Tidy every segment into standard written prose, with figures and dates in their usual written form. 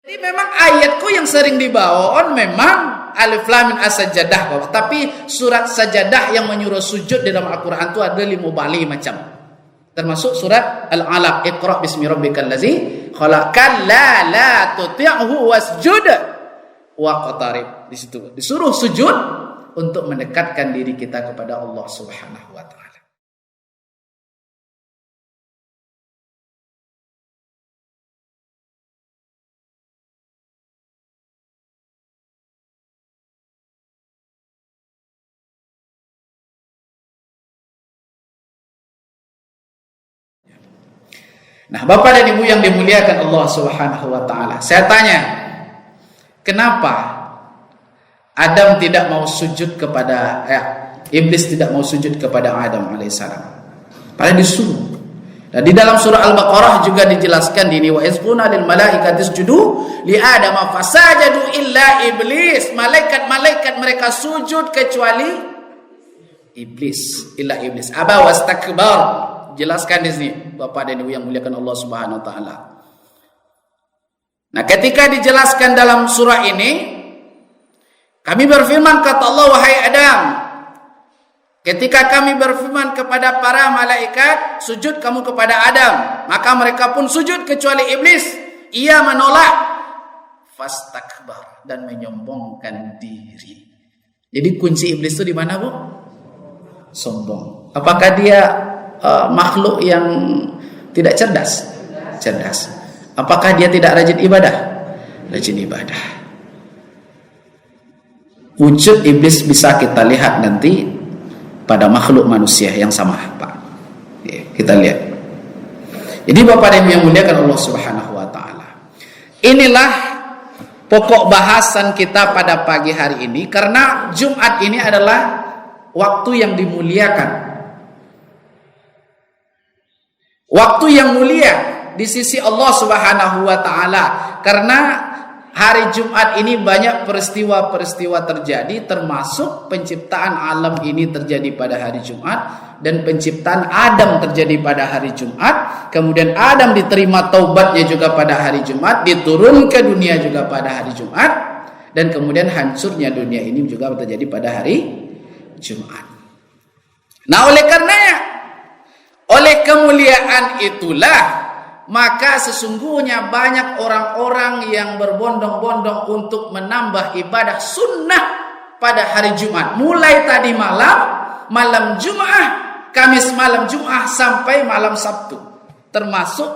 Jadi memang ayatku yang sering dibawakan memang Alif Lam Mim As-Sajdah, tapi surat Sajadah yang menyuruh sujud di dalam Al-Quran itu ada 5 bali macam. Termasuk surat Al-Alaq, Iqra bismi rabbikal ladzi khalaq, kalla la tuti'hu wasjud waqtarib. Di situ disuruh sujud untuk mendekatkan diri kita kepada Allah Subhanahu wa taala. Nah, Bapak dan Ibu yang dimuliakan Allah Subhanahu wa taala, saya tanya, kenapa Adam tidak mau sujud kepada iblis tidak mau sujud kepada Adam alaihissalam? Padahal disuruh. Dan di dalam surah Al-Baqarah juga dijelaskan ini, wa izquna lil malaikati isjudu li Adam fasajadu illa iblis. Malaikat-malaikat mereka sujud kecuali iblis, illa iblis. Aba wastakbar. Jelaskan di sini Bapak dan Ibu yang muliakan Allah Subhanahu wa taala. Nah, ketika dijelaskan dalam surah ini, kami berfirman kata Allah, wahai Adam, ketika kami berfirman kepada para malaikat, sujud kamu kepada Adam, maka mereka pun sujud kecuali iblis. Ia menolak, fastakbar, dan menyombongkan diri. Jadi kunci iblis itu di mana, Bu? Sombong. Apakah dia makhluk yang tidak cerdas? Cerdas. Apakah dia tidak rajin ibadah? Rajin ibadah. Wujud iblis bisa kita lihat nanti pada makhluk manusia yang sama, Pak. Kita lihat. Jadi Bapak dan Ibu yang muliakan Allah Subhanahu wa taala, inilah pokok bahasan kita pada pagi hari ini, karena Jumat ini adalah waktu yang dimuliakan. Waktu yang mulia di sisi Allah Subhanahu wa taala, karena hari Jumat ini banyak peristiwa-peristiwa terjadi, termasuk penciptaan alam ini terjadi pada hari Jumat, dan penciptaan Adam terjadi pada hari Jumat. Kemudian Adam diterima taubatnya juga pada hari Jumat, diturun ke dunia juga pada hari Jumat, dan kemudian hancurnya dunia ini juga terjadi pada hari Jumat. Nah, oleh karenanya, oleh kemuliaan itulah, maka sesungguhnya banyak orang-orang yang berbondong-bondong untuk menambah ibadah sunnah pada hari Jumat. Mulai tadi malam Jumat, Kamis malam Jumat sampai malam Sabtu. Termasuk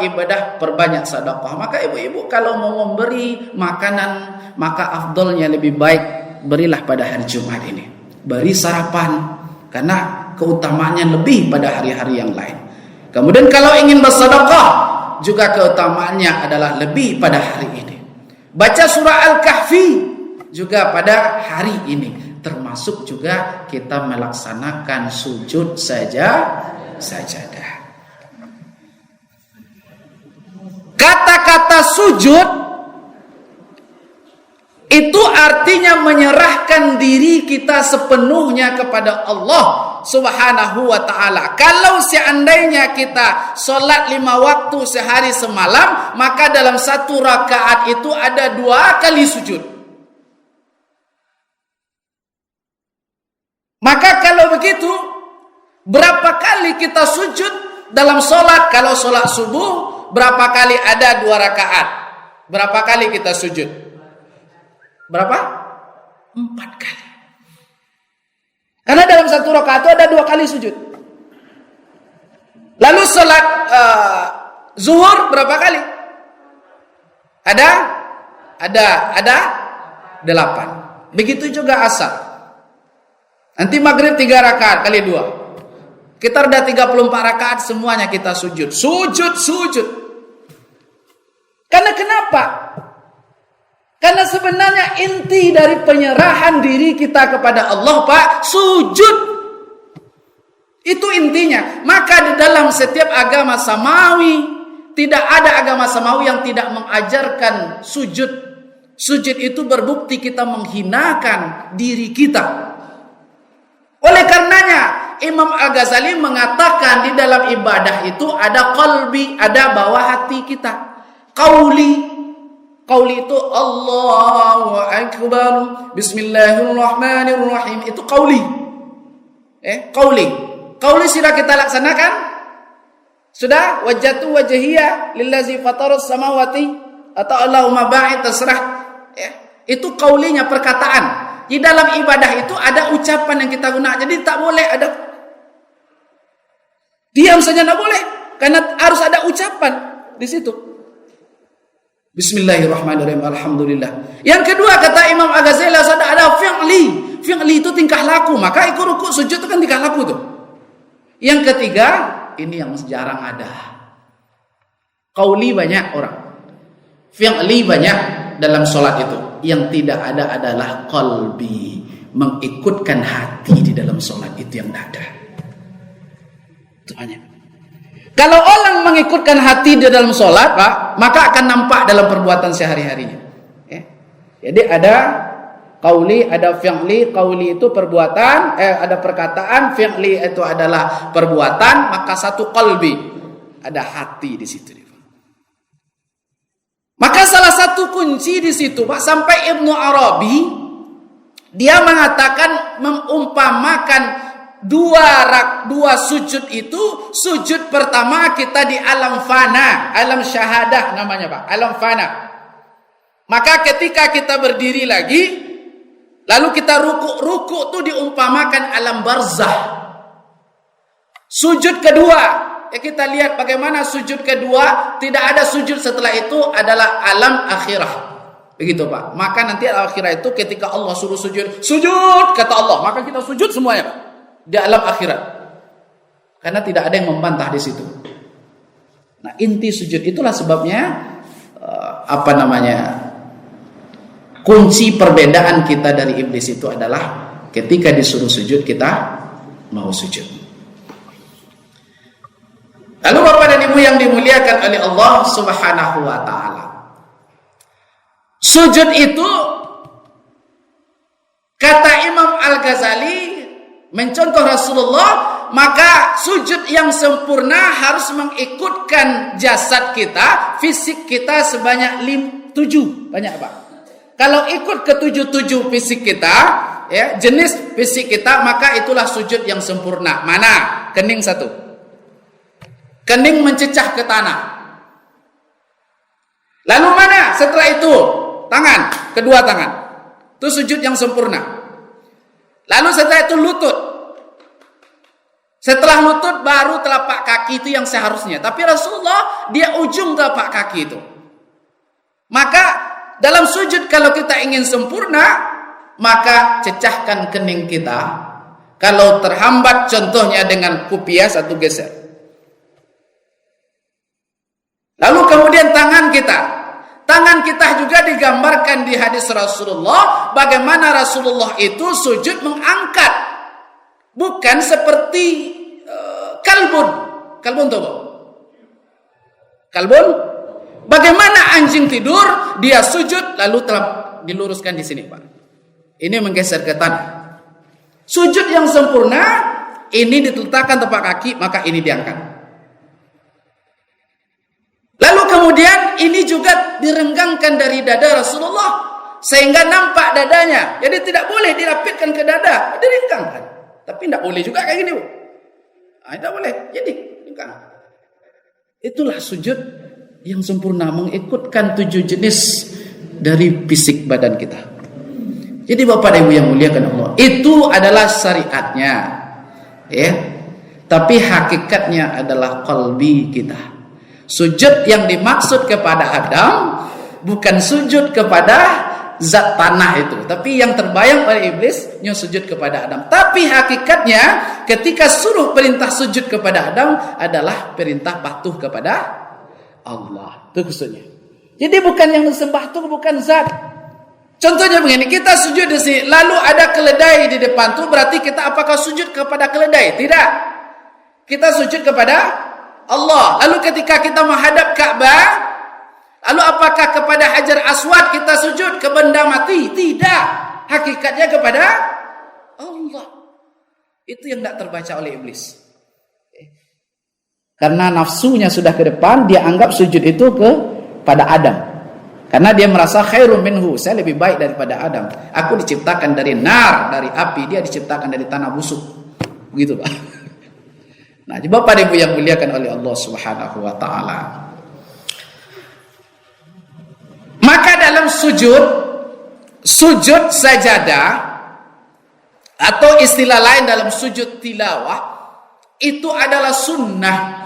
ibadah perbanyak sedekah. Maka ibu-ibu kalau mau memberi makanan, maka afdolnya lebih baik berilah pada hari Jumat ini. Beri sarapan, karena keutamaannya lebih pada hari-hari yang lain. Kemudian kalau ingin bersedekah, juga keutamaannya adalah lebih pada hari ini. Baca surah Al-Kahfi juga pada hari ini. Termasuk juga kita melaksanakan sujud sajadah. Kata-kata sujud itu artinya menyerahkan diri kita sepenuhnya kepada Allah Subhanahu wa ta'ala. Kalau seandainya kita sholat 5 waktu sehari semalam, maka dalam 1 rakaat itu ada 2 kali sujud. Maka kalau begitu, berapa kali kita sujud dalam sholat? Kalau sholat subuh, berapa kali ada 2 rakaat? Berapa kali kita sujud? Berapa? 4 kali. Karena dalam 1 rakaat itu ada 2 kali sujud. Lalu sholat zuhur berapa kali? Ada 8. Begitu juga asar. Nanti maghrib 3 rakaat kali 2. Kita ada 34 rakaat, semuanya kita sujud. Sujud. Karena kenapa? Karena sebenarnya inti dari penyerahan diri kita kepada Allah, Pak, sujud. Itu intinya. Maka di dalam setiap agama samawi, tidak ada agama samawi yang tidak mengajarkan sujud. Sujud itu berbukti kita menghinakan diri kita. Oleh karenanya, Imam Al-Ghazali mengatakan di dalam ibadah itu ada qalbi, ada bawah hati kita. Qauli, Qauli itu Allahu Akbar, Bismillahirrahmanirrahim. Itu qauli. Qauli. Qauli sudah kita laksanakan? Sudah? Wajjatu wajhiya lillazi fataras samawati atau Allahumma ba'id, terserah. Itu qaulinya, perkataan. Di dalam ibadah itu ada ucapan yang kita gunakan. Jadi tak boleh ada diam saja, tak boleh. Karena harus ada ucapan di situ. Bismillahirrahmanirrahim, alhamdulillah. Yang kedua kata Imam Al-Ghazali ada fi'li. Fi'li itu tingkah laku. Maka ikut rukuk sujud itu kan tingkah laku tuh. Yang ketiga, ini yang jarang ada. Qauli banyak orang. Fi'li banyak dalam sholat itu. Yang tidak ada adalah qalbi. Mengikutkan hati di dalam sholat itu yang tidak ada. Itu banyak. Kalau orang mengikutkan hati di dalam sholat, Pak, maka akan nampak dalam perbuatan sehari-harinya. Jadi ada qauli, ada fi'li. Qauli itu perbuatan, ada perkataan. Fi'li itu adalah perbuatan. Maka satu qalbi, ada hati di situ. Maka salah satu kunci di situ, Pak, sampai Ibnu Arabi dia mengatakan mengumpamakan dua sujud itu, sujud pertama kita di alam fana, alam syahadah namanya, Pak, alam fana. Maka ketika kita berdiri lagi, lalu kita ruku itu diumpamakan alam barzah. Sujud kedua, kita lihat bagaimana sujud kedua, tidak ada sujud setelah itu adalah alam akhirah. Begitu, Pak. Maka nanti akhirah itu ketika Allah suruh sujud, sujud kata Allah, maka kita sujud semuanya, Pak. Di alam akhirat, karena tidak ada yang membantah di situ. Nah, inti sujud itulah sebabnya kunci perbedaan kita dari iblis itu adalah ketika disuruh sujud kita mau sujud. Lalu Bapak dan Ibu yang dimuliakan oleh Allah Subhanahu wa taala, sujud itu kata Imam Al-Ghazali mencontoh Rasulullah, maka sujud yang sempurna harus mengikutkan jasad kita, fisik kita sebanyak 7. Banyak, Pak. Kalau ikut ke 7 fisik kita, jenis fisik kita, maka itulah sujud yang sempurna. Mana? Kening 1. Kening mencecah ke tanah. Lalu mana? Setelah itu tangan, kedua tangan. Itu sujud yang sempurna. Lalu setelah itu lutut. Setelah lutut baru telapak kaki, itu yang seharusnya. Tapi Rasulullah dia ujung telapak kaki itu. Maka dalam sujud kalau kita ingin sempurna, maka cecahkan kening kita. Kalau terhambat contohnya dengan kupiah atau geser. Lalu kemudian tangan kita. Tangan kita juga digambarkan di hadis Rasulullah, bagaimana Rasulullah itu sujud mengangkat, bukan seperti kalbun. Kalbun tahu? Kalbun, bagaimana anjing tidur, dia sujud lalu telah diluruskan di sini, Pak. Ini menggeser ke tanah. Sujud yang sempurna, ini diletakkan tepat kaki, maka ini diangkat. Lalu kemudian ini juga direnggangkan dari dada Rasulullah sehingga nampak dadanya. Jadi tidak boleh dirapitkan ke dada, direnggangkan. Tapi tidak boleh juga kayak gini, Bu. Tidak boleh. Jadi renggang. Itulah sujud yang sempurna, mengikutkan 7 jenis dari fisik badan kita. Jadi Bapak dan Ibu yang muliakan Allah, itu adalah syariatnya. Tapi hakikatnya adalah qalbi kita. Sujud yang dimaksud kepada Adam bukan sujud kepada zat tanah itu, tapi yang terbayang oleh iblis yang sujud kepada Adam. Tapi hakikatnya ketika suruh perintah sujud kepada Adam adalah perintah patuh kepada Allah. Itu maksudnya. Jadi bukan yang disembah itu bukan zat. Contohnya begini, kita sujud di sini, lalu ada keledai di depan tuh, berarti kita apakah sujud kepada keledai? Tidak. Kita sujud kepada Allah. Lalu ketika kita menghadap Ka'bah, lalu apakah kepada Hajar Aswad kita sujud, ke benda mati? Tidak. Hakikatnya kepada Allah. Itu yang tidak terbaca oleh iblis. Karena nafsunya sudah ke depan, dia anggap sujud itu kepada Adam. Karena dia merasa khairum minhu, saya lebih baik daripada Adam. Aku diciptakan dari nar, dari api, dia diciptakan dari tanah busuk. Begitu, Pak. Nah, Bapak Ibu yang muliakan oleh Allah Subhanahu wa taala. Maka dalam sujud sajadah atau istilah lain dalam sujud tilawah itu adalah sunnah.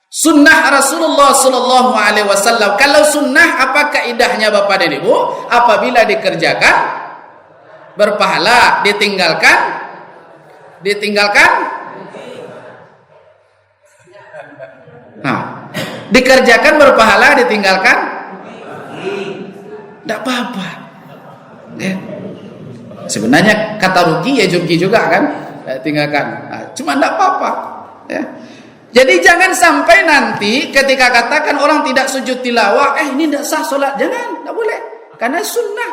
Sunnah Rasulullah Sallallahu Alaihi Wasallam. Kalau sunnah, apa kaidahnya Bapak dan Ibu? Apabila dikerjakan berpahala, ditinggalkan. Nah, dikerjakan berpahala, ditinggalkan tidak apa-apa. Ya. Sebenarnya kata rugi ya rugi juga kan, tinggalkan. Nah, cuma tidak apa-apa. Ya. Jadi jangan sampai nanti ketika katakan orang tidak sujud tilawah, ini tidak sah solat. Jangan, tidak boleh. Karena sunnah.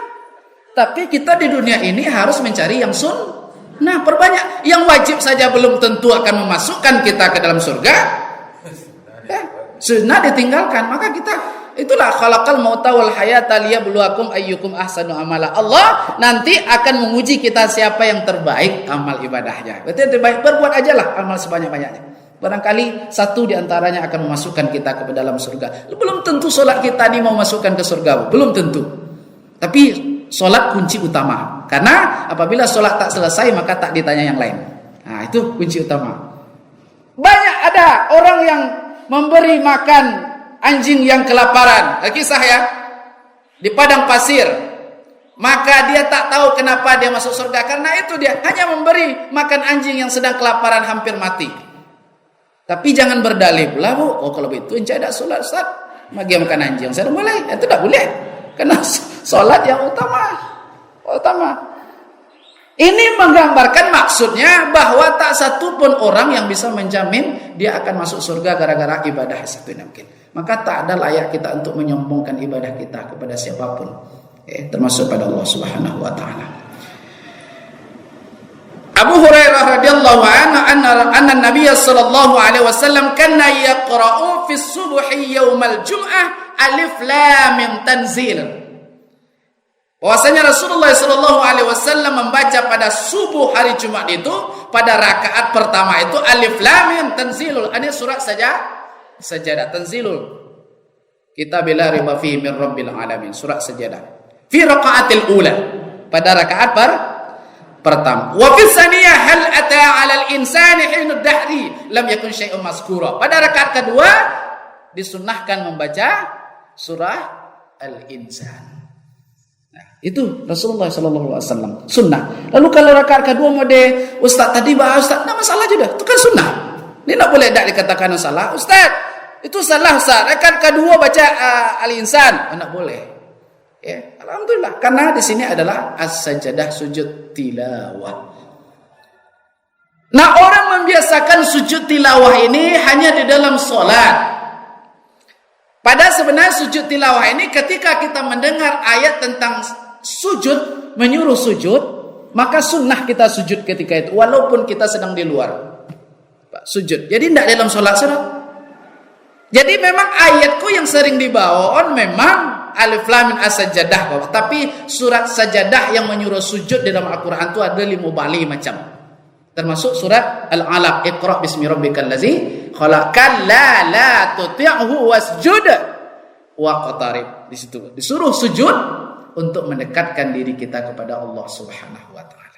Tapi kita di dunia ini harus mencari yang sunnah. Perbanyak. Yang wajib saja belum tentu akan memasukkan kita ke dalam surga. Ya, sunnah ditinggalkan. Maka kita, itulah khalaqal mauta wal hayata liyabluwakum ayyukum ahsanu amala. Allah nanti akan menguji kita siapa yang terbaik amal ibadahnya. Berarti yang terbaik, berbuat ajalah amal sebanyak-banyaknya. Barangkali satu di antaranya akan memasukkan kita ke dalam surga. Belum tentu solat kita ini mau masukkan ke surga, belum tentu. Tapi solat kunci utama. Karena apabila solat tak selesai maka tak ditanya yang lain. Nah, itu kunci utama. Banyak ada orang yang memberi makan anjing yang kelaparan. Kisah ya, di padang pasir. Maka dia tak tahu kenapa dia masuk surga. Karena itu dia hanya memberi makan anjing yang sedang kelaparan hampir mati. Tapi jangan berdalih pula, Bu. Oh, kalau begitu saya tidak solat, Ustaz. Bagi makan anjing, saya tidak boleh. Itu tidak boleh. Karena solat yang utama. Ini menggambarkan maksudnya bahwa tak satu pun orang yang bisa menjamin dia akan masuk surga gara-gara ibadah satu ini mungkin. Maka tak ada layak kita untuk menyombongkan ibadah kita kepada siapapun. Termasuk pada Allah Subhanahu wa taala. Abu Hurairah radhiyallahu anhu anna Nabiy sallallahu alaihi wasallam kana yaqra'u fi subhi yaumal jum'ah alif lam mim tanzil. Bahwasanya Rasulullah sallallahu alaihi wasallam membaca pada subuh hari Jumat itu pada rakaat pertama itu alif lam mim tanzilul. Ini surat sajadah tanzilul. Kitabil la riba fihi min rabbil alamin. Surat sajadah. Fi raqaatil ula. Pada rakaat pertama. Wa fi tsaniyah hal ata 'alal insani hinu dahri lam yakun syai'un mazkura. Pada rakaat kedua disunnahkan membaca surah Al-Insan. Nah, itu Rasulullah sallallahu alaihi wasallam sunnah. Lalu kalau rakaat kedua mode Ustaz tadi bahas Ustaz, enggak masalah juga. Itu kan sunnah. Ini enggak boleh dikatakan salah. Ustaz, itu salah Ustaz. Rakaat kedua baca Al-Insan, enggak boleh. Ya, alhamdulillah karena di sini adalah as-sajadah sujud tilawah. Nah, orang membiasakan sujud tilawah ini hanya di dalam salat. Pada sebenarnya sujud tilawah ini ketika kita mendengar ayat tentang sujud, menyuruh sujud, maka sunnah kita sujud ketika itu walaupun kita sedang di luar. Sujud. Jadi tidak dalam salat. Jadi memang ayatku yang sering dibawa memang alif lam mim as-sajadah, tapi surat sajadah yang menyuruh sujud di dalam Al-Qur'an itu ada 5 bali macam. Termasuk surat Al-Alaq, Iqra bismi rabbikal ladzi khalaq, la tuti'hu wasjud waqtarib. Di situ disuruh sujud untuk mendekatkan diri kita kepada Allah Subhanahu wa taala.